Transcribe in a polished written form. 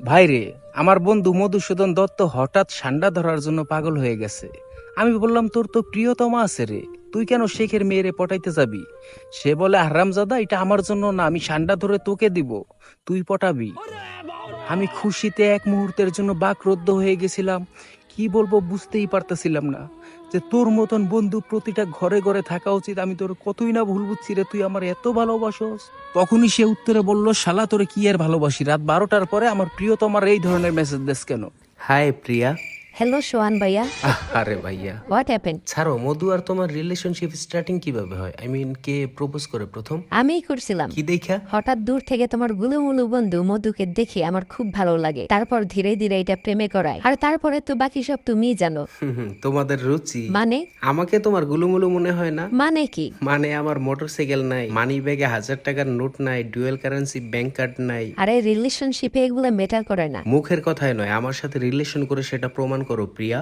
ভাইরে, আমার বন্ধু মধুসূদন দত্ত হঠাৎ ঠান্ডা ধরার জন্য পাগল হয়ে গেছে। আমি বললাম, তোর তো প্রিয়তমা আছে রে, তুই কেন শেখের মেয়েরে পটাইতে যাবি? সে বলে, হারামজাদা, এটা আমার জন্য না, আমি ঠান্ডা ধরে তোকে দিব, তুই পটাবি। আমি খুশিতে এক মুহূর্তের জন্য বাকরুদ্ধ হয়ে গেছিলাম। কি বলবো বুঝতেই পারতেছিলাম না, যে তোর মতন বন্ধু প্রতিটা ঘরে ঘরে থাকা উচিত। আমি তোর কতই না ভুল বুঝছি রে, তুই আমার এত ভালোবাসোস। তখনই সে উত্তরে বলল, শালা তোরে কি আর ভালোবাসি, রাত 12টার পরে আমার প্রিয়তমার এই ধরনের মেসেজ দেস কেন? হাই প্রিয়া। হ্যালো সোহান ভাইয়া। আরে ভাইয়া, হোয়াট হ্যাপেন্ড? ছাড়ো। মধু আর তোমার রিলেশনশিপ স্টার্টিং কিভাবে হয়? আই মিন, কে প্রপোজ করে প্রথম? আমিই করছিলাম। কি দেখা? হঠাৎ দূর থেকে তোমার গুলুমুলু বন্ধু মধুকে দেখে আমার খুব ভালো লাগে, তারপর ধীরে ধীরে এটা প্রেমে করায়, আর তারপরে তো বাকি সব তুমিই জানো। তোমাদের রুচি। মানে? আমাকে তোমার গুলুমুলু মনে হয় না। মানে কি? মানে আমার মোটরসাইকেল নাই, মানি ব্যাগে 1000 টাকার নোট নাই, ডুয়েল কারেন্সি ব্যাংক কার্ড নাই। আরে রিলেশনশিপে এগুলো ম্যাটার করে না। মুখের কথায় নয়, আমার সাথে রিলেশন করে সেটা প্রমাণ করো প্রিয়া।